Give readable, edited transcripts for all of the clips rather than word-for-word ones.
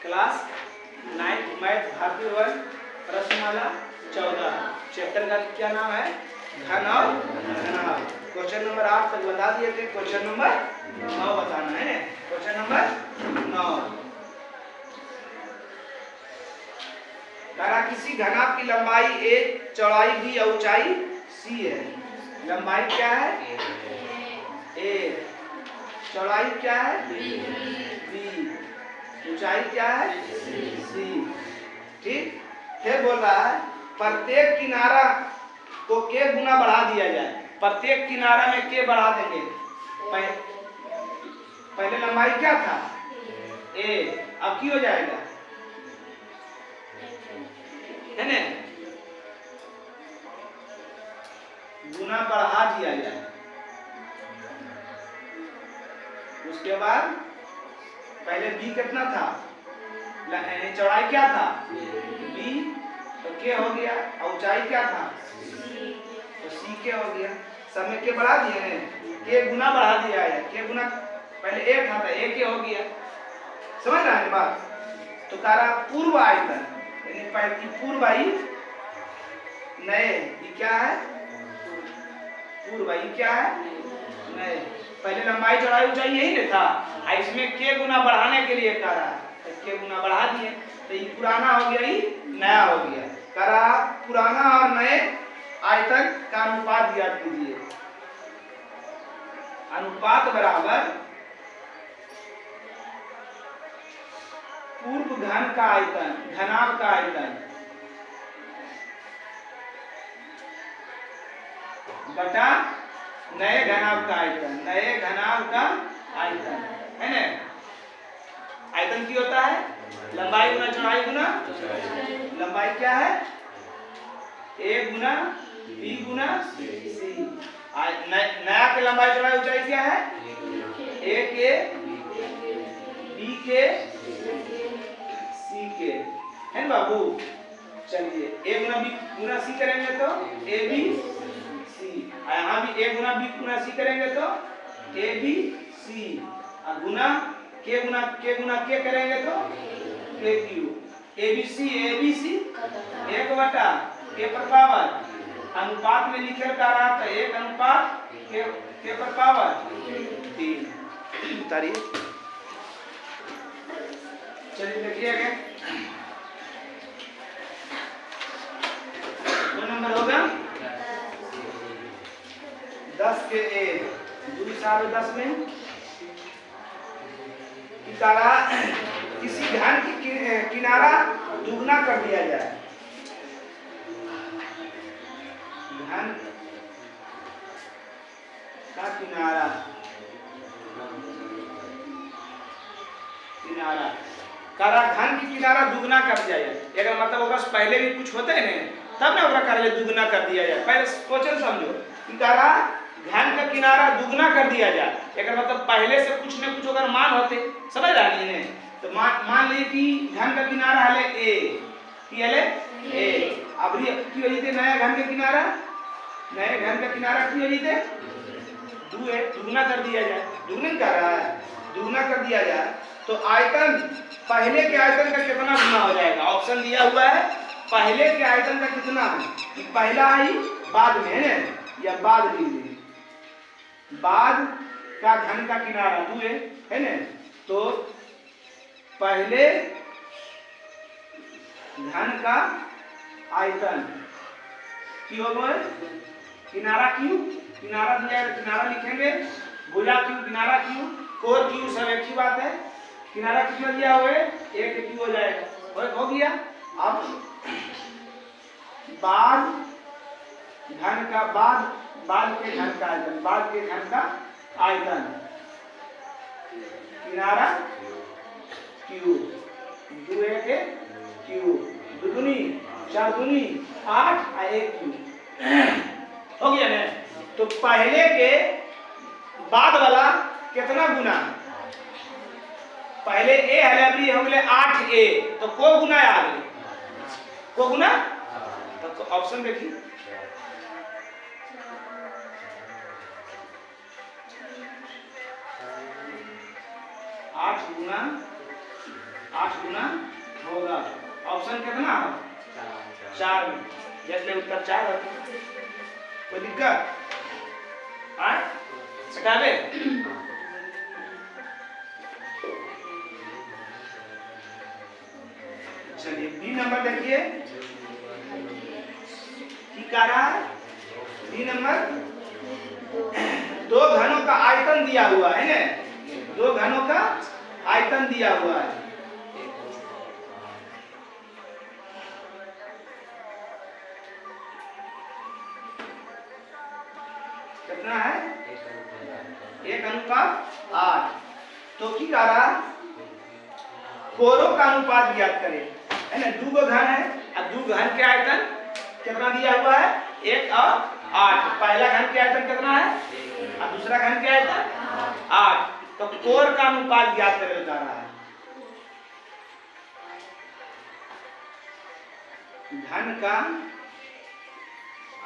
Class 9 math भारतीय वर्ग प्रश्नमाला 14 chapter का क्या नाम है? घन और घनाभ। क्वेश्चन नंबर 8 तक बता दिए थे, क्वेश्चन नंबर 9 बताना है। क्वेश्चन नंबर 9 तारा किसी घनाभ की लंबाई a, चौड़ाई b और ऊंचाई c है। लंबाई क्या है? a, चौड़ाई क्या है? b, ऊंचाई क्या है? c। ठीक, फिर बोल रहा है प्रत्येक किनारा को k गुना बढ़ा दिया जाए। प्रत्येक किनारा में k बढ़ा देंगे। पहले लंबाई क्या था? a, अब की हो जाएगा है ना, गुना बढ़ा दिया जाए। उसके बाद पहले b कितना था? चौड़ाई क्या था? b, तो k हो गया। और ऊंचाई क्या था? तो c k हो गया। सब में k बढ़ा दिए हैं, k गुना बढ़ा दिया है। k गुना पहले a था तो a k हो गया। समझ रहे हैं बात? तो तारा पूर्व आयतन यानी पहली पूर्व आई नए, ये क्या है? पूर्व आई क्या है? नए। पहले लंबाई चौड़ाई ऊंचाई यही नहीं था, इसमें k गुना बढ़ाने के लिए कह रहा है, k गुना बढ़ा दिए तो ये पुराना हो गया, ये नया हो गया। करा पुराना और नए आयतन का अनुपात ज्ञात कीजिए। अनुपात बराबर पूर्व घन का आयतन, घनाभ का आयतन बटा नए घनाभ का आयतन। नए घनाभ का आयतन है ना। आयतन की होता है लंबाई गुना चौड़ाई गुना, लंबाई क्या है? a Guna b Guna c। नया के लंबाई चौड़ाई ऊंचाई क्या है? a के b के c के, है ना बाबू? चलिए a Guna b Guna c करेंगे तो a b c, यहाँ भी a Guna b Guna c करेंगे तो a b c, और गुना k गुना k करेंगे तो k q। a b c एक बटा k पर पावर अनुपात में लिखे का रहा था 1 अनुपात k पर पावर 3। तारीख चलिए देखिए आगे दो नंबर होगा 10 के 1 2 साल 10 में तारा किसी घन की किनारा दुगना कर दिया जाए। घन का किनारा करा घन की किनारा दुगना कर दिया जाए। अगर मतलब ओकरा से पहले भी कुछ होते हैं तब ना ओकरा कर दुगना कर दिया जाए। पहले क्वेश्चन समझो कि करा घन का किनारा दुगना कर दिया जाए, अगर मतलब पहले से कुछ न कुछ अगर मान होते, समझ रहे हैं? तो मान लीजिए कि घन का किनारा है a, की है a। अब की वजह से नया घन का किनारा, नए घन का किनारा की वजह से दुगना कर दिया जाए। दुगना कर रहा है, दुगना कर दिया जाए तो आयतन पहले के आयतन का कितना गुना हो जाएगा? ऑप्शन दिया हुआ है पहले के आयतन का कितना है, पहला आई बाद में है ना, या बाद में बाद का घन का किनारा 2 है ना, तो पहले घन का आयतन क्यों होगा? किनारा क्यों, किनारा दिया है, किनारा लिखेंगे भुजा क्यों, किनारा क्यों, कोर क्यों, सब एक ही बात है। किनारा कितना दिया हुआ है? 1 क्यों हो जाएगा, हो गया। अब बाद घन का बाद के घन का आयतन, बाद के घन का आयतन किनारा क्यू 2 1 क्यू, दुगुनी 4 दूनी 8 और 1 क्यू हो गया ना। तो पहले के बाद वाला कितना गुना? पहले a है हो गए 8a, तो को गुना आ गए, को गुना। तो ऑप्शन देखिए 8 गुना 8 गुना होगा। ऑप्शन कितना है? 4 में। जैसे उत्तर 4 है। कोई दिक्कत? हटावे। चलिए बी नंबर देखिए की कह रहा है। बी नंबर 2 घनों का आयतन दिया हुआ है ना, 2 घनों का आयतन दिया हुआ है। कितना है? 1:8। तो की कह रहा कोरों का अनुपात ज्ञात करें, है ना। 2 घन है और 2 घन के आयतन कितना दिया हुआ है? 1 और 8। पहला घन के आयतन कितना है और दूसरा घन के आयतन 8। तो कोर का अनुपात ज्ञात करें बता रहा है। घन का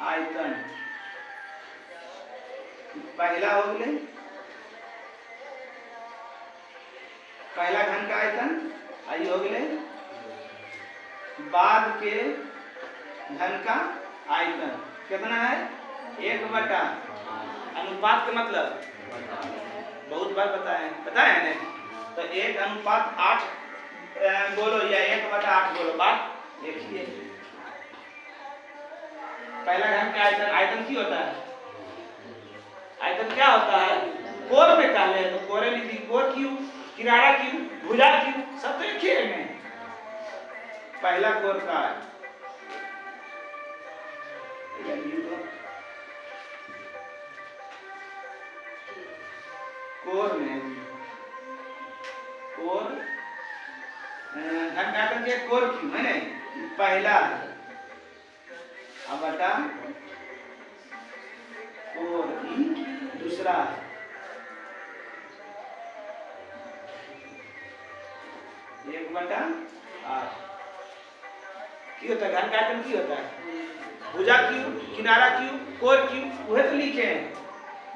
आयतन पहला हो गया, पहला घन का आयतन आई हो गए, बाद के घन का आयतन कितना है? 1/। अनुपात का मतलब बहुत बार बताया है ना। तो 1:8 बोलो या 1/8 बोलो, बात एक ही है। पहला घन का आयतन की होता है? आयतन क्या होता है? कोर में कहले तो कोरे लिखी, कोर क्यों, किनारा क्यों, भुजा क्यों, सब तो एक ही है। पहला कोर का कोर में कोर घन के कोर क्यों है ना, पहला अब बता कोर दूसरा। एक बटा 8 की होता है? घन का आयतन की होता है? भुजा क्यों, किनारा क्यों, कोर क्यों, वह तो लिखे हैं।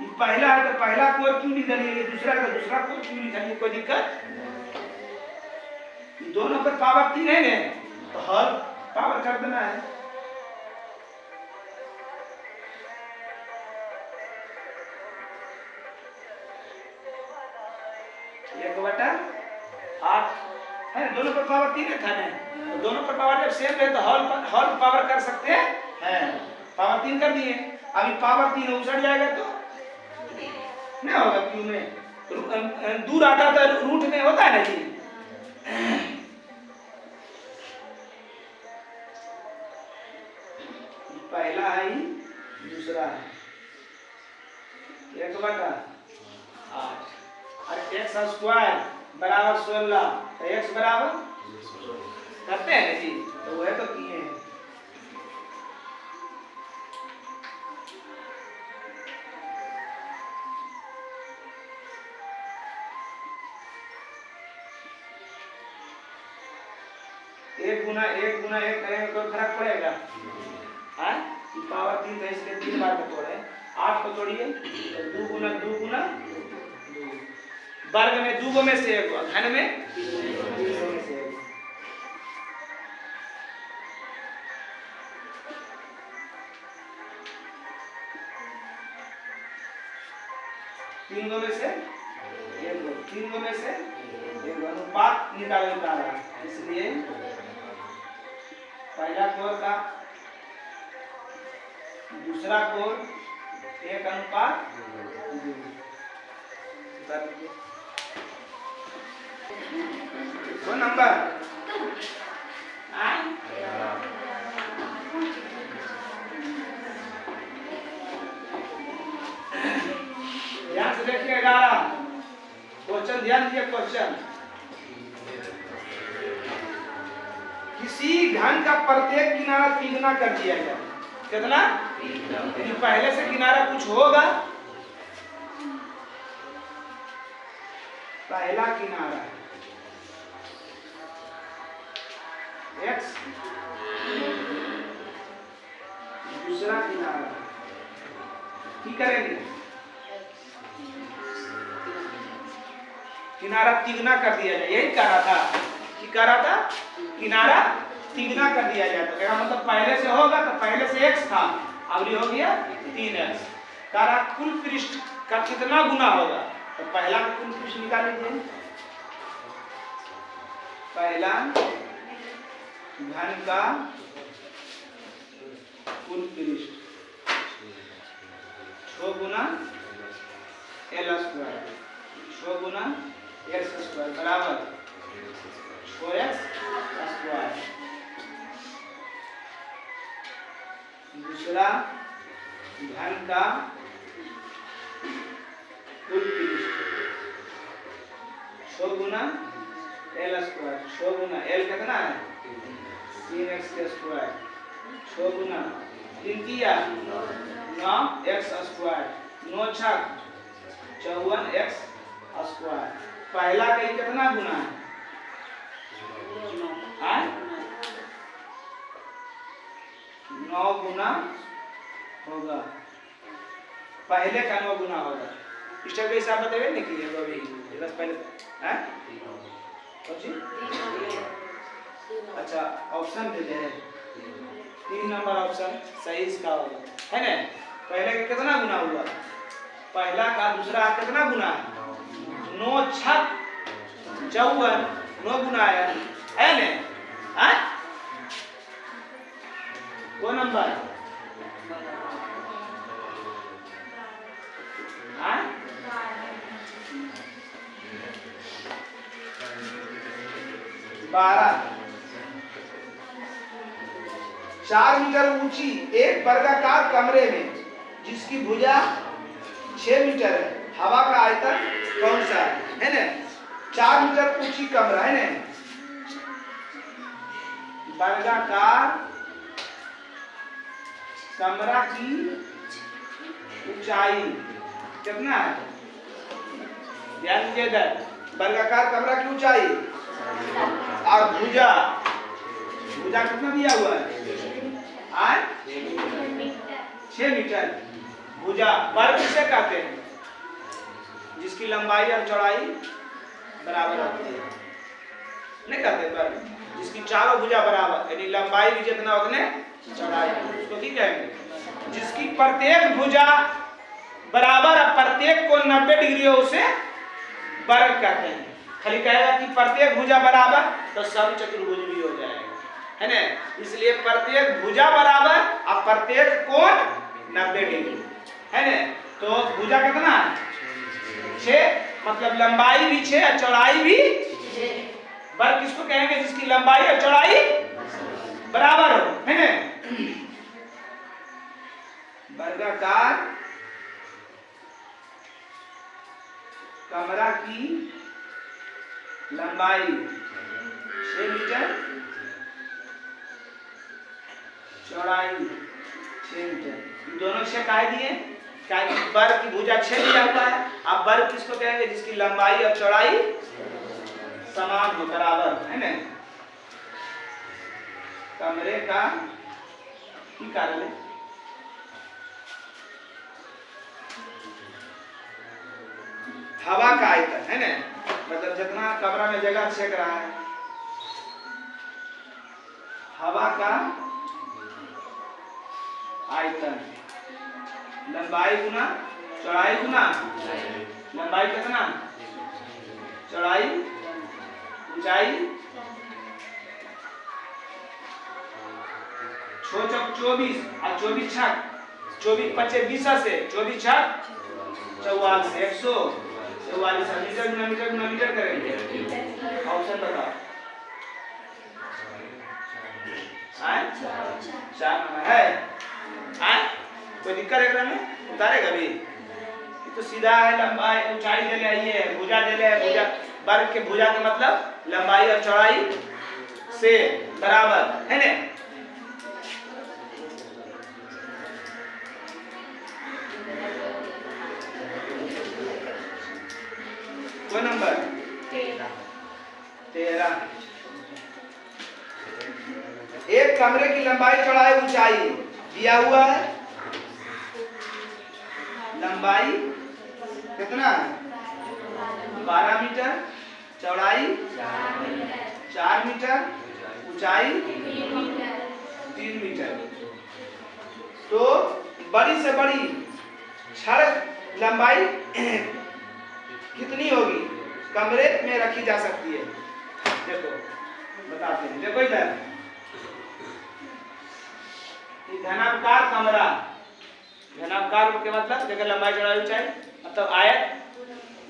ये पहला है तो पहला कोर क्यों लिख दिए, दूसरा का दूसरा कोर क्यों लिखा, कोई दिक्कत? दोनों पर पावर 3 है ना, तो हर पावर कर देना है। एक बटा 8 है, दोनों पर पावर 3 था ना, तो दोनों पर पावर जब सेम है तो हॉल पावर कर सकते हैं। पावर 3 कर दिए। अभी पावर 3 उछड़ जाएगा तो नहीं होगा। क्यों में दूर आता तो रूट में होता है ना जी। पहला है, दूसरा है। 1/8 और x² बराबर 16, तो x बराबर करते हैं ना जी, तो वह तो किए हैं। एक गुना एक करेंगे कोई फर्क पड़ेगा? पावर 3 है इसलिए 3 बार में तोड़े। 8 को तोड़िए तो 2 गुना 2 गुना 2, वर्ग में 2 में से 1, घन में 3 में से 1। तीन में से 1, 3 में से 1 अनुपात निकालना है। इसलिए पहला कोर का दूसरा कोर 1:2। दो नंबर ध्यान से देखिए। 11 क्वेश्चन, ध्यान दिए क्वेश्चन। किसी घन का प्रत्येक किनारा 3 गुना कर दिया जाए। कितना? यदि पहले से किनारा कुछ होगा, पहला किनारा x, दूसरा किनारा की करेंगे, किनारा 3 गुना कर दिया जाए। यही कह रहा था कि करा था किनारा तिगुना कर दिया जाए। तो मतलब पहले से होगा तो पहले से x था, अब ये हो गया 3x। तारा कुल पृष्ठ का कितना गुना होगा? तो पहला कुल पृष्ठ निकाल लीजिए। पहला घन का कुल पृष्ठ 6 गुना l स्क्वायर, 6 गुना x स्क्वायर बराबर 4x स्क्वायर। दूसरा घन का कुल पृष्ठ 6 गुना l स्क्वायर, 6 गुना l कितना है 3x स्क्वायर, 6 गुना 3 किया 9x स्क्वायर, 9 छक 54x स्क्वायर। पहला का कितना गुना है? 9 गुना होगा, पहले का 9 गुना होगा। स्टेप के हिसाब बताइए नहीं कि अभी बस पहले हैं। अच्छा ऑप्शन दे दे, 3 नंबर ऑप्शन सही इसका होगा, है ना। पहले का कितना गुना हुआ? पहला का दूसरा कितना गुना है? 9 छक 54, 9 गुना है ना। वो नंबर हाँ 12। 4 मीटर ऊंची एक वर्गाकार कमरे में जिसकी भुजा 6 मीटर है, हवा का आयतन कौन सा है ना। 4 मीटर ऊंची कमरा है ना, वर्गाकार कमरा की ऊंचाई कितना है? ध्यान दीजिएगा, वर्गाकार कमरा की ऊंचाई और भुजा, भुजा कितना दिया हुआ है? 6 मीटर। भुजा वर्ग किसे कहते हैं? जिसकी लंबाई और चौड़ाई बराबर होती है, नहीं कहते वर्ग, जिसकी चारों भुजा बराबर, यानी लंबाई भी जितना उतने चौड़ाई, उसको क्या कहेंगे? जिसकी प्रत्येक भुजा बराबर और प्रत्येक को 90 डिग्री हो उसे वर्ग कहते हैं। खाली कहेगा कि प्रत्येक भुजा बराबर तो सब चतुर्भुज भी हो जाएगा, है ना। इसलिए प्रत्येक भुजा बराबर और प्रत्येक कोण 90 डिग्री, है ना। तो भुजा कितना है? 6, मतलब लंबाई भी 6 और चौड़ाई भी 6। वर्ग किसको कहेंगे? जिसकी लंबाई और चौड़ाई बराबर हो, है ना। वर्गाकार कमरा की लंबाई 6 मीटर, चौड़ाई 6 मीटर। दोनों से काहे दिए? क्या वर्ग की भुजा 6 दिया हुआ है। अब वर्ग किसको कहेंगे? जिसकी लंबाई और चौड़ाई समान हो, बराबर, है ना। कमरे का कार्य हवा का आयतन, है ना, मतलब जितना कमरा में जगह छेक रहा है, हवा का आयतन लंबाई गुना चौड़ाई गुना लंबाई कितना, चौड़ाई, ऊंचाई, 6 चौक 24 और 24 छक 24 25 20 से 24 छक 44 से 144 मीटर गुना मीटर गुना मीटर करेंगे। ऑप्शन बताओ। 4 नंबर है। कोई दिक्कत है में? उतारेगा भी? ये तो सीधा है, लंबाई ऊंचाई दे ले, ये भुजा दे ले, भुजा वर्ग के भुजा के मतलब लंबाई और चौड़ाई से बराबर, है ना। कोई नंबर 13। एक कमरे की लंबाई चौड़ाई ऊंचाई दिया हुआ है। लंबाई कितना है? 12 मीटर, चौड़ाई 4 मीटर, ऊंचाई 3 मीटर। तो बड़ी से बड़ी छड़ लंबाई कितनी होगी कमरे में रखी जा सकती है? देखो बताते हैं। देखो इधर घनाकार कमरा, घनाकार के मतलब देखो लंबाई चौड़ाई ऊंचाई मतलब आयत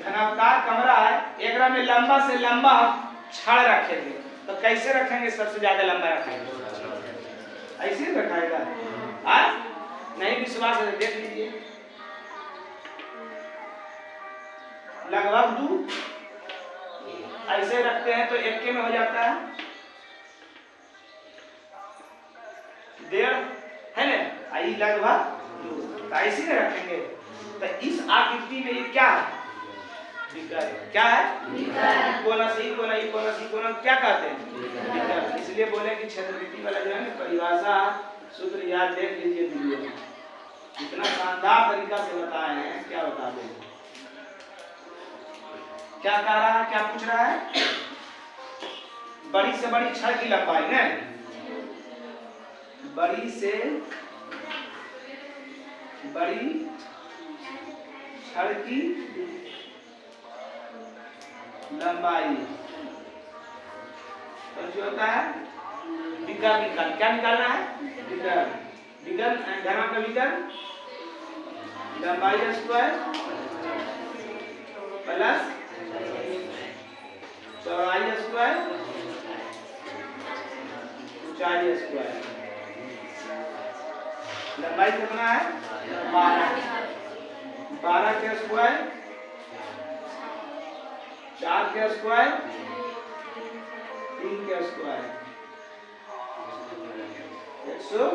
घनाकार कमरा है। एक में लंबा से लंबा छड़ रखेंगे तो कैसे रखेंगे? सबसे ज्यादा लंबा रखेंगे, ऐसे ही रखाएगा। नहीं विश्वास है देख लीजिए, लगभग 2 ऐसे रखते हैं तो 1 में हो जाता है 1.5 है ना, आई लगभग 2 ऐसे ही रखेंगे। तो इस आकृति में ये क्या है? विकर्ण। क्या है? कोना से कोना, ई कोना से कोना क्या कहते हैं? विकर्ण। इसलिए बोले कि क्षेत्रवृत्ति वाला जो है ना परिभाषा सूत्र याद देख लीजिए वीडियो में, इतना शानदार तरीका से बताए हैं। क्या बता दें, क्या कह रहा है, क्या पूछ रहा है? बड़ी से बड़ी छड़ की लंबाई ना, बड़ी से बड़ी छड़ की लंबाई तो जो होता है विकर्ण। क्या निकालना है? विकर्ण। विकर्ण घना का विकर्ण लंबाई स्क्वायर प्लस चौड़ाई स्क्वायर ऊंचाई स्क्वायर। लंबाई कितना है? 12 के स्क्वायर, 4 के स्क्वायर, 3 के स्क्वायर, 104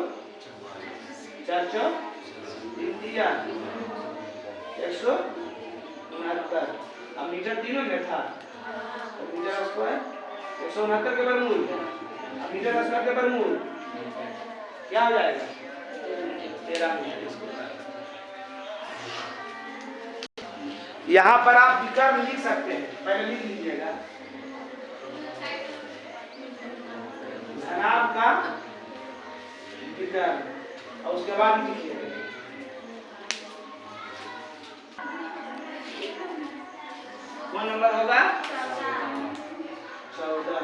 169। अब मीटर तीनों में था तो मीटर स्क्वायर 169 के वर्गमूल, अब मीटर स्क्वायर के वर्गमूल क्या हो जाएगा? 13 मीटर स्क्वायर। यहाँ पर आप विकर्ण लिख सकते हैं, पहले लिख लीजिएगा घनाभ का विकर्ण और उसके बाद लिखिएगा कौन नंबर होगा? 14।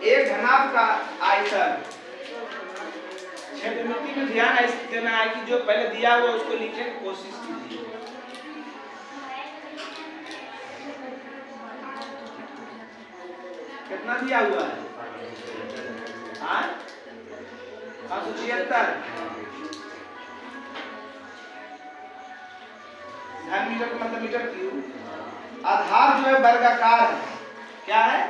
एक घनाभ का आयतन, क्षेत्रवृत्ति में ध्यान देना है कि जो पहले दिया हुआ उसको लिखने की कोशिश कीजिए। कितना दिया हुआ है? 576 घन मीटर का मतलब मीटर क्यूब। आधार जो है वर्गाकार है, क्या है?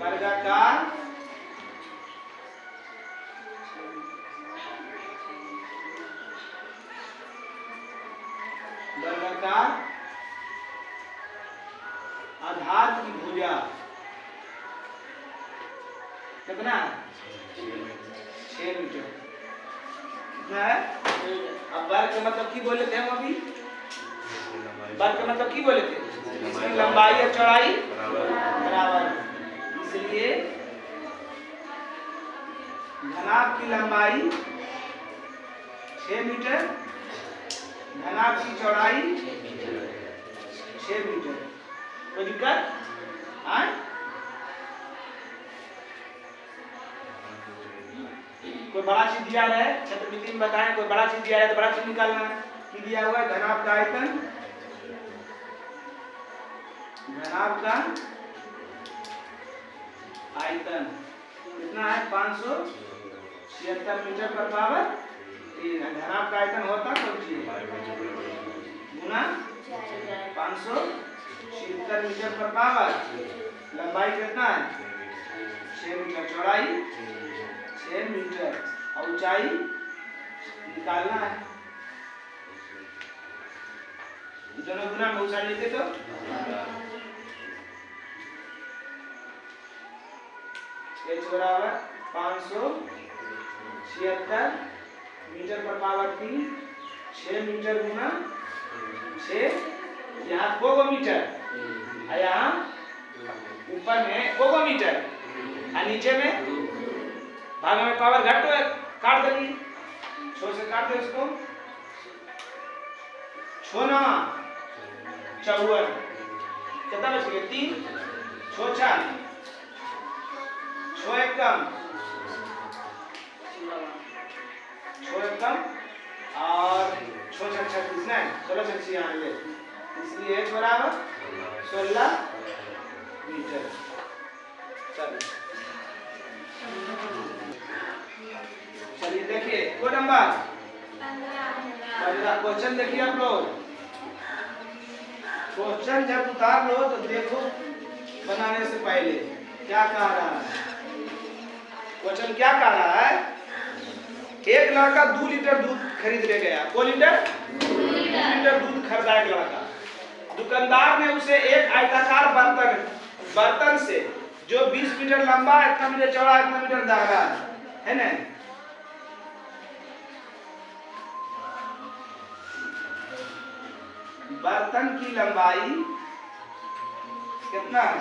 वर्गाकार वर्गाकार आधार की भुजा कितना? 6 मीटर। कितना है? अब वर्ग का मतलब की बोले थे हम अभी? वर्ग का मतलब की बोले थे? इसकी लंबाई और चौड़ाई बराबर, इसलिए घनाभ की लंबाई 6 मीटर, घनाभ की चौड़ाई 6 मीटर। कोई दिक्कत? कोई बड़ा चीज दिया है क्षेत्रवृत्ति में बताएं, कोई बड़ा चीज दिया है तो बड़ा चीज निकालना है। कि दिया हुआ है घनाभ का आयतन, घनाभ का आयतन कितना है? 576 मीटर पर पावर 3। घनाभ का आयतन होता कौन चीज गुना 576 मीटर पर पावर। लंबाई कितना है? 6 मीटर, चौड़ाई 6 मीटर और ऊंचाई निकालना है। दोनों गुना में ऊंचाई लेते तो H बराबर 576 मीटर पर पावर 3, 6 मीटर गुना 6, यहाँ कोगो मीटर, यहाँ ऊपर में कोगो मीटर, और नीचे में भाग में पावर घट तो काट देंगे, 6 से काट दो इसको, 6 ना 54, कितना बच गया 3, 6 4, 6 एक कम, 6 एक कम और 6 6 36 ना 16 36 यहाँ ले, इसलिए H बराबर 16 मीटर। चलिए देखिए दो नंबर क्वेश्चन देखिए आप लोग। क्वेश्चन जब उतार लो तो देखो बनाने से पहले क्या कह रहा है। क्वेश्चन क्या कह रहा है, एक लड़का 2 लीटर दूध खरीद ले गया। को लीटर 2 लीटर दूध खरीदा एक लड़का। दुकानदार ने उसे एक आयताकार बर्तन से जो 20 मीटर लंबा, इतना मीटर चौड़ा, इतना मीटर गहरा है ना, बर्तन की लंबाई कितना है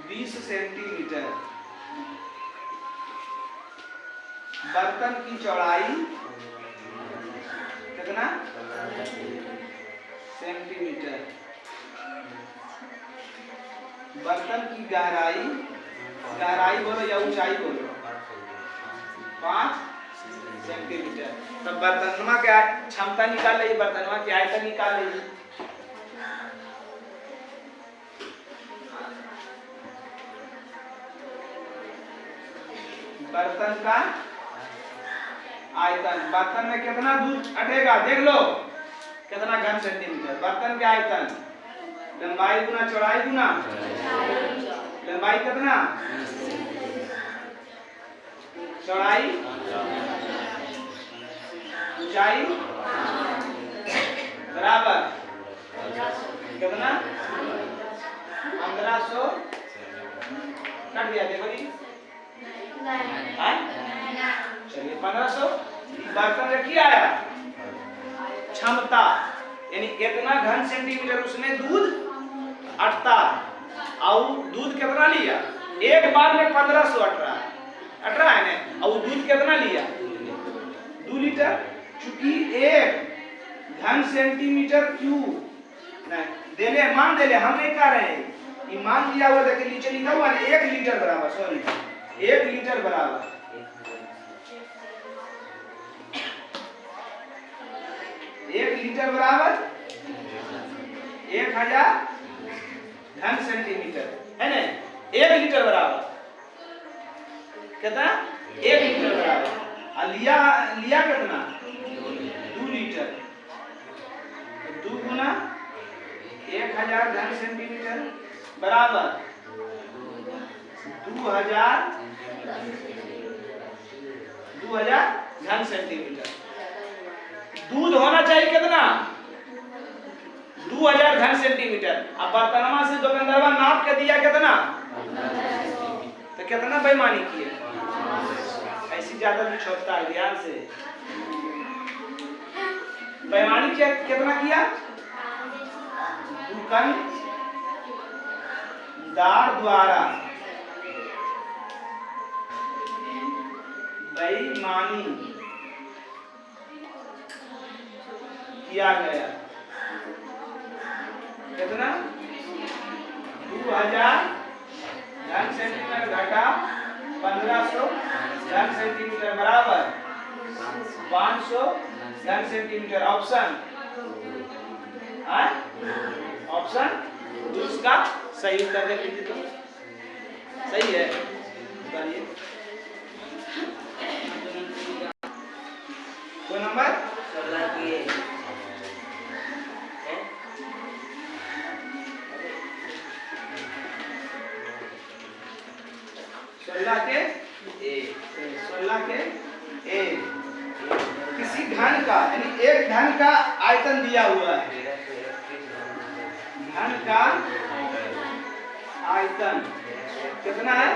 20 सेंटीमीटर, बर्तन की चौड़ाई कितना सेंटीमीटर, बर्तन की गहराई, गहराई बोलो या ऊंचाई बोलो 5 सेंटीमीटर। तब बर्तनमा के क्षमता निकाल ली, बर्तनमा की आयतन निकाल ली। बर्तन का आयतन, बर्तन में कितना दूध अटेगा देख लो, कितना घन सेंटीमीटर। बर्तन के आयतन लंबाई गुना चौड़ाई गुना, लंबाई कितना, चौड़ाई, ऊंचाई बराबर कितना 1500 कट दिया देखो जी, चलिए 1500। बर्तन में क्या आया क्षमता, यानी कितना घन सेंटीमीटर उसमें दूध अटता, और दूध कितना लिया एक बार में 1500 अट रहा है ना, और दूध कितना लिया 2 लीटर। चूंकि एक घन सेंटीमीटर क्यूब देले मान देले, हम नहीं कह रहे हैं, ये मान दिया हुआ देखिए नीचे लिखा हुआ है 1 लीटर बराबर, सॉरी 1 लीटर बराबर 1 लीटर बराबर 1000 घन सेंटीमीटर है ना। 1 लीटर बराबर कितना 1 लीटर बराबर, और लिया कितना 2 लीटर, 2 गुना 1000 घन सेंटीमीटर बराबर 2000 घन सेंटीमीटर। दूध होना चाहिए कितना 2000 घन सेंटीमीटर, अब बर्तनमा से दुकानदार नाप के दिया कितना, तो कितना बेईमानी की है, ऐसी ज्यादा कुछ होता है, ध्यान से बेईमानी कितना किया, दुकानदार द्वारा बेईमानी किया गया, कितना 2000 घन सेंटीमीटर घटा 1500 घन सेंटीमीटर बराबर 500 घन सेंटीमीटर। ऑप्शन ऑप्शन उसका सही उत्तर दे दीजिए, तो सही है बताइए। कोई नंबर 16 के 16 के ए किसी घन का, यानी एक घन का आयतन दिया हुआ है, घन का आयतन कितना है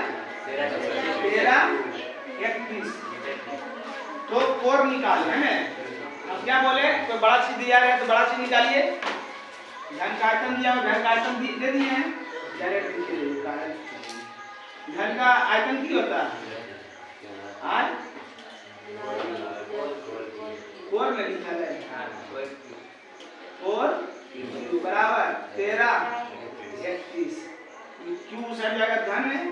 कोर निकाले है ना। अब क्या बोले, कोई बड़ा चीज दिया है तो बड़ा चीज निकालिए। घन का आयतन दिया हुआ, घन का आयतन दे दिए हैं डायरेक्ट लिख दीजिए। घन का आयतन की होता है आज कोर में लिखा है कोर बराबर 13/31। क्यू सर जाएगा घन में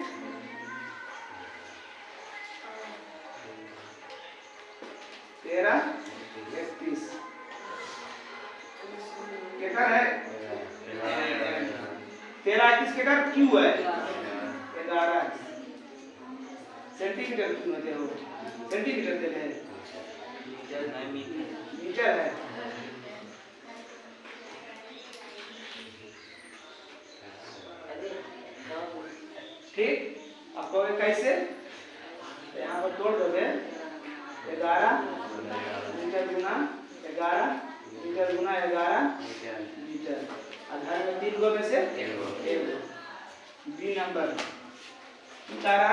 13/31 केकर है 13/31 केकर क्यू है 11 सेंटीमीटर क्यों होते हो, सेंटीमीटर दे रहे हैं मीटर है। ठीक, अब कहोगे कैसे, तो यहाँ पर तोड़ दोगे 11 मीटर गुना 11 मीटर गुना 11 मीटर। आधार में 3 गो में से 1 बी नंबर निकाला।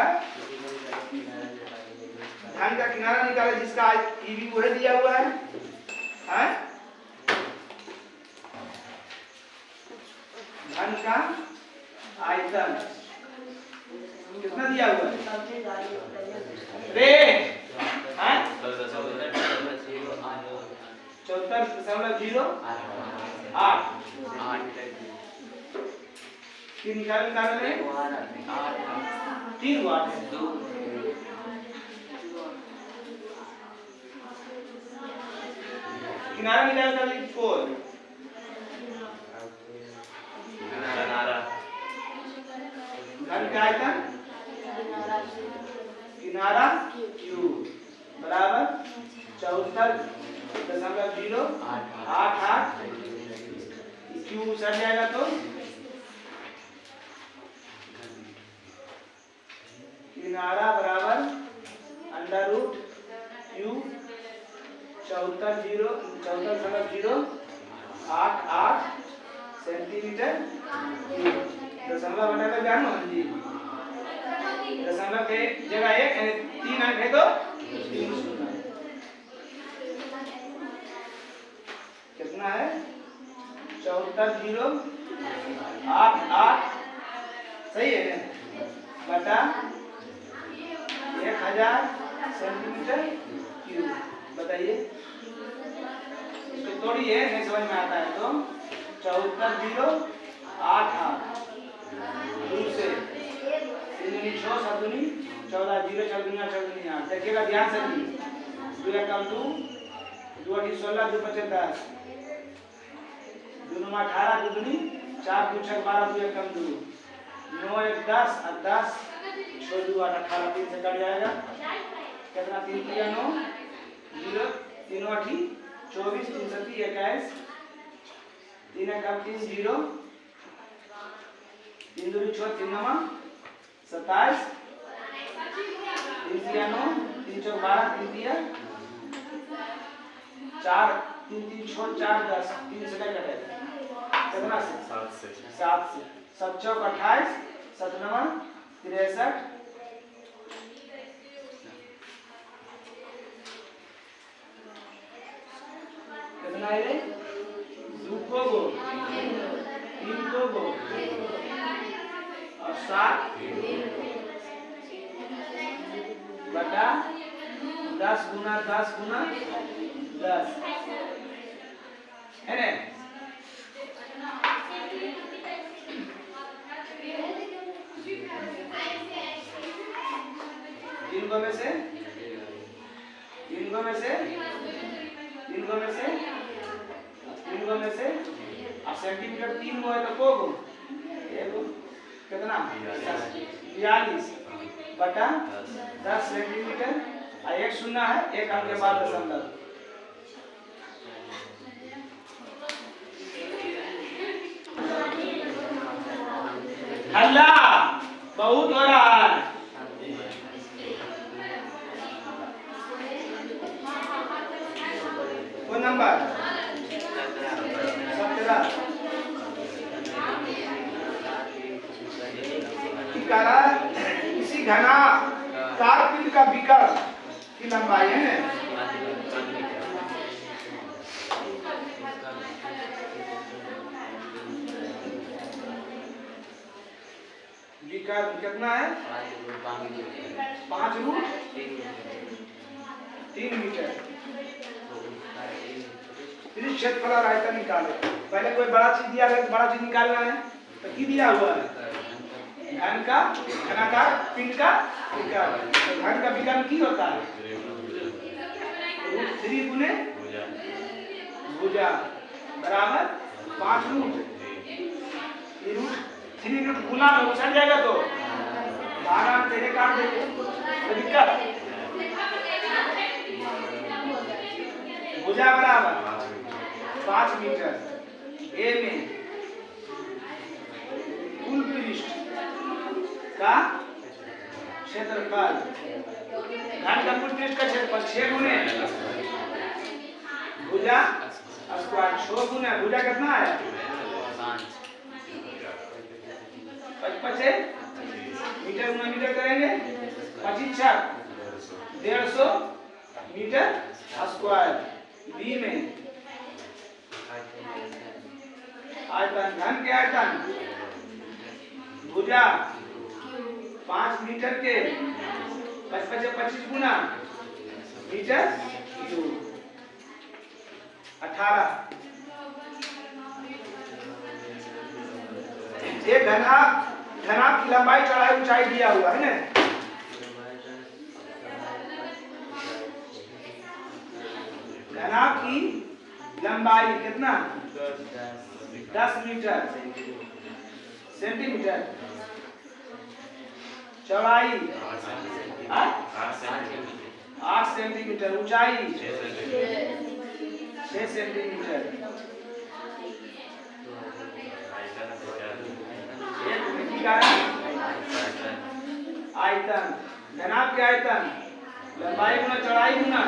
घन का किनारा निकाला जिसका ईबी वही दिया हुआ है, घन का आयतन कितना दिया हुआ है रे 74.08 तीन निकाल रहे 3 वाट है। किनारा निकाल कर 4 घन का आयतन किनारा क्यू बराबर 74.088 क्यू सर जाएगा तो किनारा बराबर under root cube 74.088 centimetre cube. दशमलव हटाकर जानो जी, दशमलव के जगह 1 यानी 3 अंक है तो 3 शून्य कितना है 74.088 सही है ना बटा 1000 सेंटीमीटर क्यूब। बताइए इसको तोड़िए, नहीं समझ में आता है तो 74.088 2 से 3 6 7 14 0 4 2 8 देखिएगा ध्यान से जी 2 कम 2 2 8 16 2 5 10 2 9 18 2 दूनी 4 2 6 12 2 कम 2 9 1 10 और 10 6 2 8 18 3 से कट जाएगा कितना 3 3 9 0 3 8 24 3 7 21 3 कम 3 0 3 2 6 3 9 27 3 3 9 3 4 12 3 3 4 3 3 6 4 10 3 से क्या कटेगा कितना से 7 से 7 चौक 28 7 9 63 कितना है 2 को 3 को और 7 बटा 10 गुना 10 गुना 10 है ना। तीन गो में से अब सेंटीमीटर 3 गो है तो को गो कितना 42 बटा 10 सेंटीमीटर और 1 शून्य है 1 अंक के बाद दशमलव। हल्ला बहुत हो रहा है। वो नंबर 17 किसी घना कारपील का विकर्ण की लंबाई है विकर्ण कितना है 5 रूट 3 मीटर। फिर क्षेत्रफल और आयतन निकालो। पहले कोई बड़ा चीज दिया है तो बड़ा चीज निकालना है, तो की दिया हुआ है घन का घनाकार पिंड का विकर्ण। तो घन का विकर्ण की होता है √3 गुने भुजा बराबर 5 रूट। ये √3 रूट गुना में उछल जाएगा तो भागा तेरे काट देंगे तो दिक्कत। भुजा बराबर 5 मीटर। ए में कुल पृष्ठ का क्षेत्रफल घन का कुल पृष्ठ का क्षेत्रफल 6 गुने भुजा स्क्वायर 6 गुना भुजा कितना है 55 मीटर गुना मीटर करेंगे 25 150 मीटर स्क्वायर। बी में आयतन घन के आयतन भुजा 5 मीटर के 25 गुना मीटर क्यूब 18। एक घनाभ की लंबाई चौड़ाई ऊंचाई दिया हुआ है ना। घनाभ की लंबाई कितना 10 मीटर सेंटीमीटर, चौड़ाई 8 सेंटीमीटर, ऊंचाई 6 सेंटीमीटर। आयतन घनाभ के आयतन लंबाई गुना चौड़ाई गुना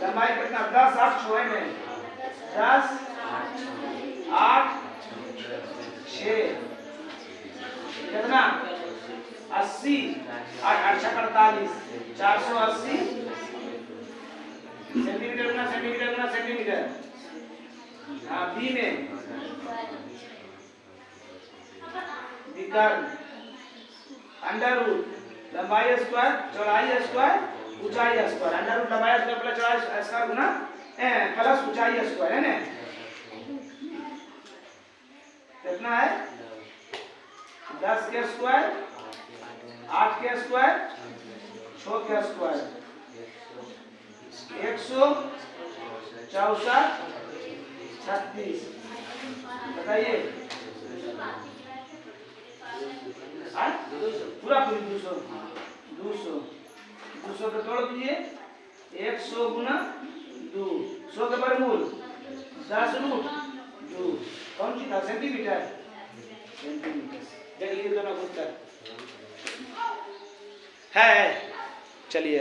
लंबाई कितना 10 8 6 में 10 8 6 कितना 80 8 8 48 480 सेंटीमीटर गुना सेंटीमीटर गुना सेंटीमीटर। हाँ बी में विकर्ण अंडर रूट लंबाई स्क्वायर चौड़ाई स्क्वायर ऊंचाई स्क्वायर। अंडर रूट लंबाई स्क्वायर प्लस चौड़ाई स्क्वायर गुना प्लस ऊंचाई स्क्वायर है ना। कितना है 10 के स्क्वायर 8 के स्क्वायर 6 के स्क्वायर 164 36। बताइए पूरा पूरी 200 को तोड़ दीजिए 100 गुना 2 100 के वर्गमूल 10 रूट 2 कौन सी था सेंटीमीटर देख लीजिए दोनों उत्तर है। चलिए